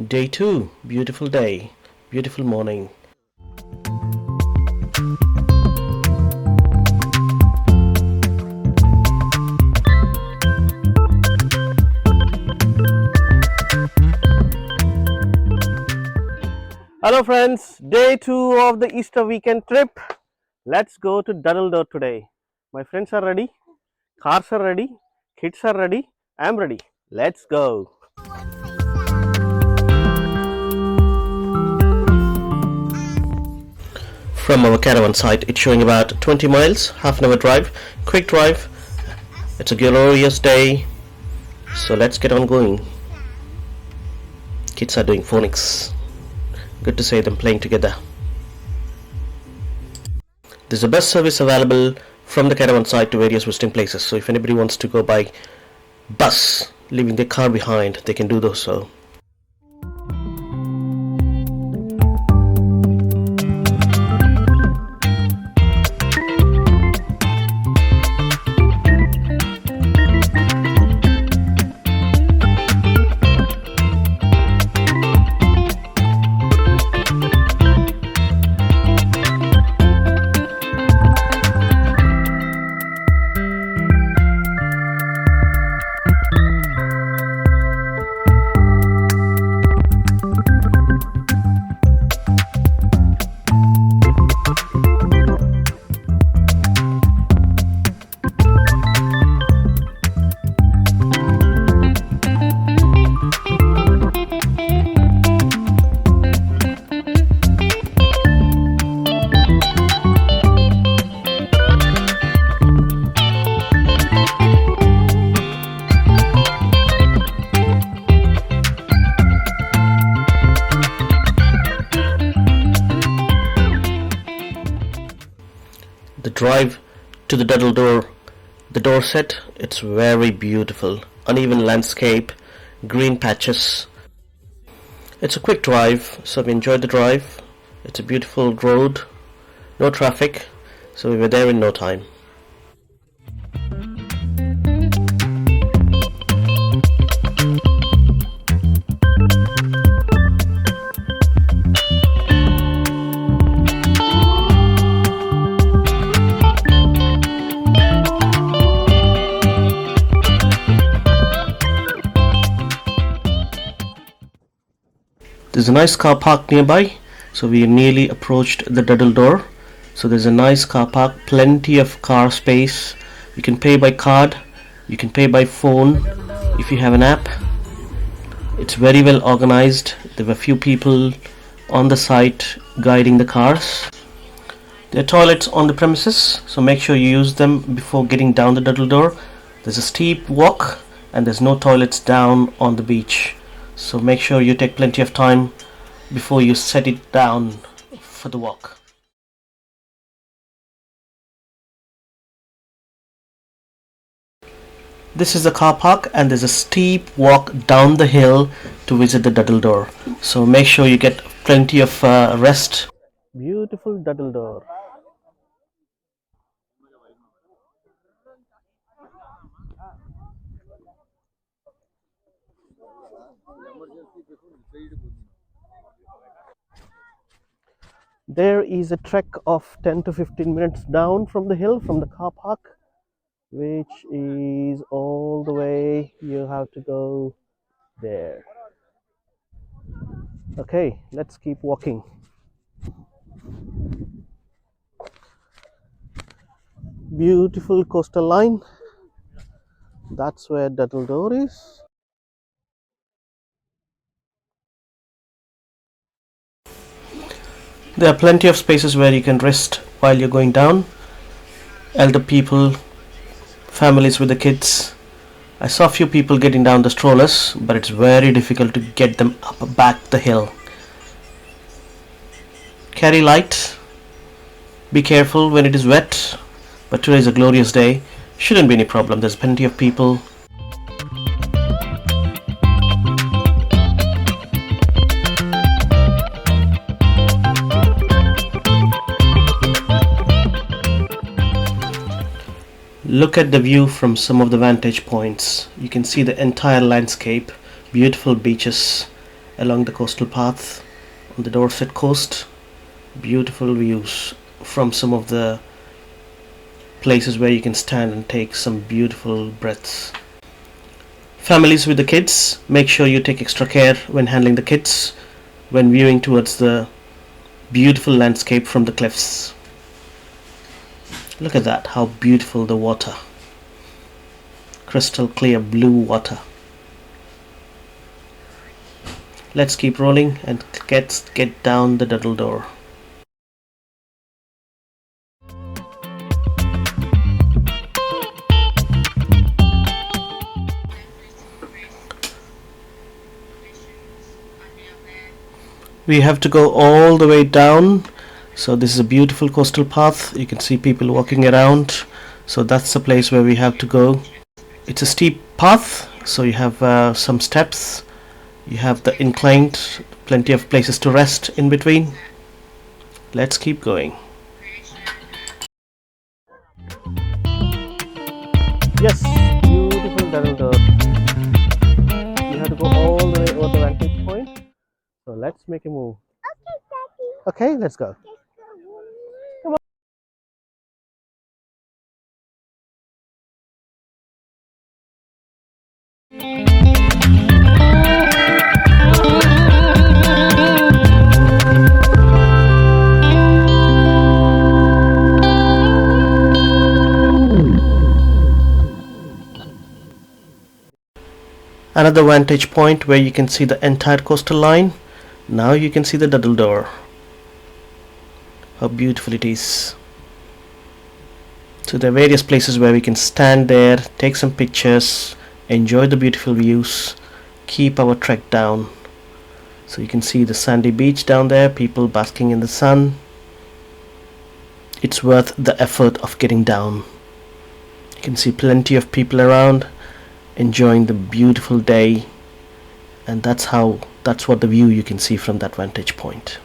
Day 2, beautiful day, beautiful morning. Hello friends, day 2 of the Easter weekend trip. Let's go to Durdle Door today. My friends are ready, cars are ready, kids are ready, I'm ready. Let's go. From our caravan site, it's showing about 20 miles, half an hour drive, quick drive. It's a glorious day, so let's get on going. Kids are doing phonics. Good to see them playing together. There's a bus service available from the caravan site to various visiting places, so if anybody wants to go by bus, leaving their car behind, they can do so. The drive to the Durdle Door, the Dorset, it's very beautiful. Uneven landscape, green patches. It's a quick drive, so we enjoyed the drive. It's a beautiful road, no traffic, so we were there in no time. There's a nice car park nearby, so we nearly approached the Durdle Door. So there's a nice car park, plenty of car space. You can pay by card, you can pay by phone if you have an app. It's very well organized. There were few people on the site guiding the cars. There are toilets on the premises, so make sure you use them before getting down the Durdle Door. There's a steep walk and there's no toilets down on the beach. So make sure you take plenty of time before you set it down for the walk. This is the car park and there's a steep walk down the hill to visit the Durdle Door. So make sure you get plenty of rest. Beautiful Durdle Door. There is a trek of 10 to 15 minutes down from the hill, from the car park, which is all the way. You have to go there. Okay, let's keep walking. Beautiful coastal line. That's where Durdle Door is. There are plenty of spaces where you can rest while you're going down. Elder people, families with the kids. I saw a few people getting down the strollers, but it's very difficult to get them up back the hill. Carry light. Be careful when it is wet, but today is a glorious day. Shouldn't be any problem. There's plenty of people. Look at the view from some of the vantage points. You can see the entire landscape, beautiful beaches, along the coastal path on the Dorset coast. Beautiful views from some of the places where you can stand and take some beautiful breaths. Families with the kids, make sure you take extra care when handling the kids when viewing towards the beautiful landscape from the cliffs. Look at that, how beautiful the water. Crystal clear blue water. Let's keep rolling and get down the Durdle Door. We have to go all the way down. So this is a beautiful coastal path. You can see people walking around. So that's the place where we have to go. It's a steep path, so you have some steps. You have the inclined, plenty of places to rest in between. Let's keep going. Yes, beautiful Durdle Door. You have to go all the way over the vantage point. So let's make a move. Okay, Daddy. Okay, let's go. Come on. Another vantage point where you can see the entire coastal line. Now you can see the Durdle Door. How beautiful it is. So there are various places where we can stand there, take some pictures, enjoy the beautiful views, keep our trek down. So you can see the sandy beach down there, people basking in the sun. It's worth the effort of getting down. You can see plenty of people around enjoying the beautiful day, and that's what the view you can see from that vantage point.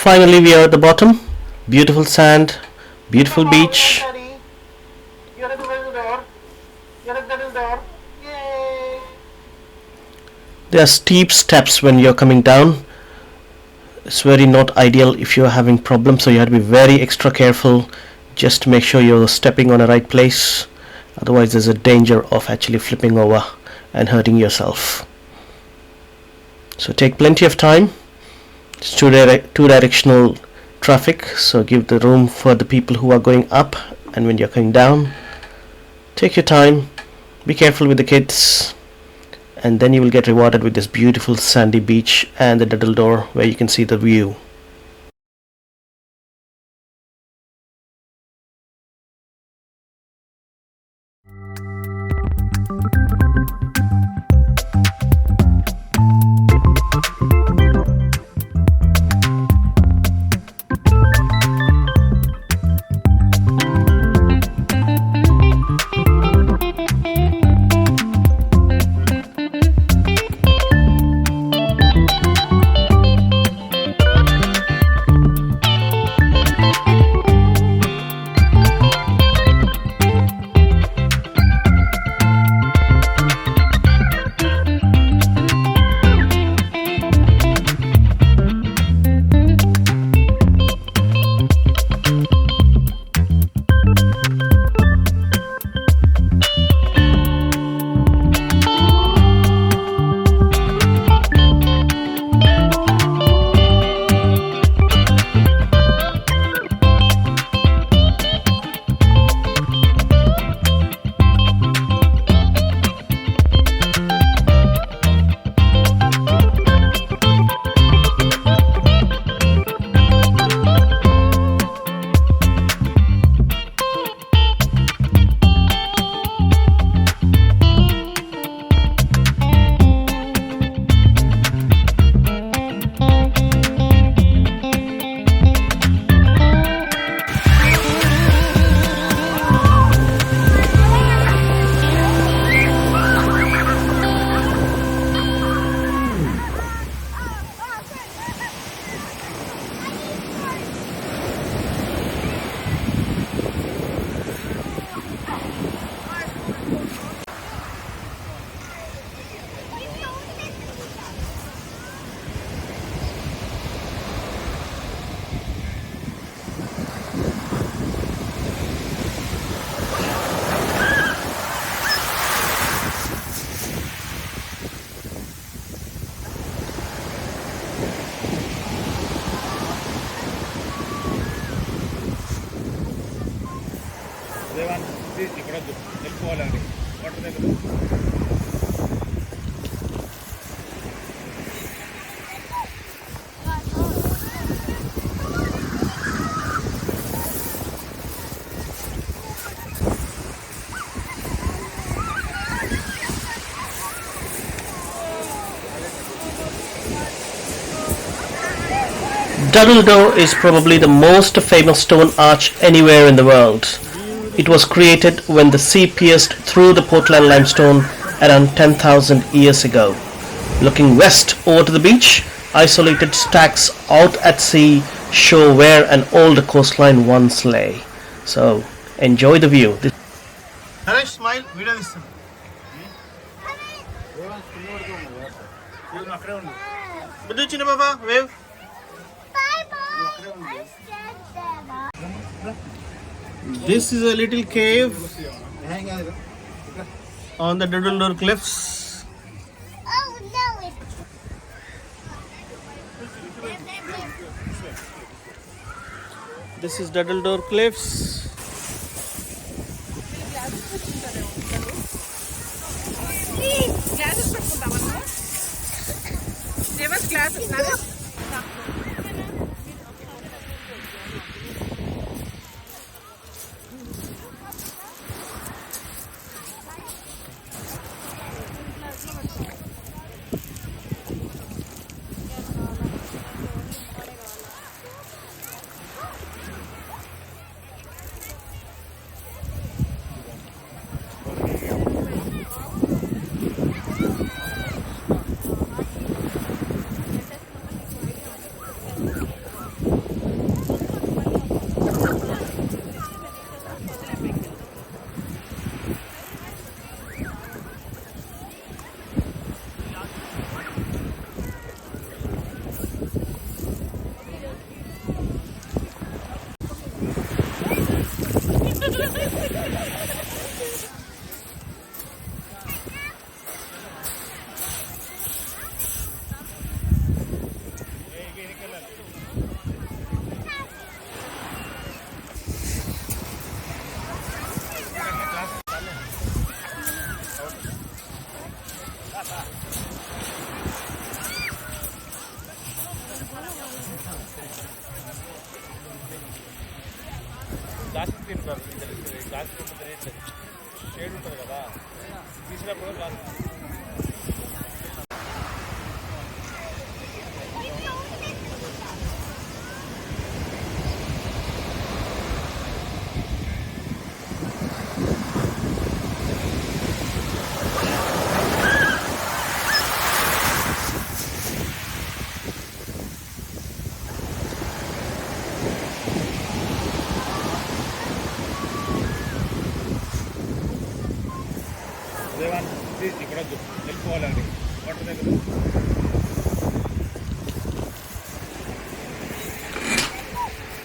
Finally we are at the bottom. Beautiful sand, beautiful beach. You're at the Durdle Door. You're at the Durdle Door. Yay! There are steep steps when you're coming down. It's very not ideal if you're having problems, so you have to be very extra careful just to make sure you're stepping on the right place. Otherwise there's a danger of actually flipping over and hurting yourself. So take plenty of time. It's two directional traffic, so give the room for the people who are going up, and when you're coming down, take your time, be careful with the kids, and then you will get rewarded with this beautiful sandy beach and the Durdle Door where you can see the view. Durdle Door is probably the most famous stone arch anywhere in the world. It was created when the sea pierced through the Portland limestone around 10,000 years ago. Looking west over to the beach, isolated stacks out at sea show where an old coastline once lay. So enjoy the view. Harish, smile. Video this. Budu China Baba, wave. This is a little cave on the Durdle Door cliffs. Oh no! This is Durdle Door cliffs. Glasses పెట్టుకుంటామా? Famous glasses నానే?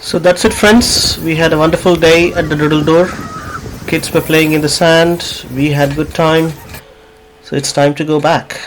So that's it, friends. We had a wonderful day at the Durdle Door. Kids were playing in the sand. We had good time. So it's time to go back.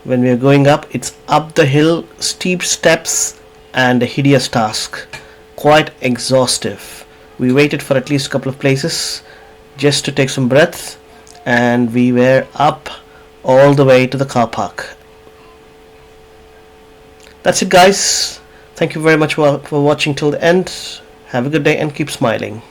When we are going up, it's up the hill, steep steps, and a hideous task. Quite exhaustive. We waited for at least a couple of places just to take some breath, and we were up all the way to the car park. That's it, guys. Thank you very much for watching till the end. Have a good day and keep smiling.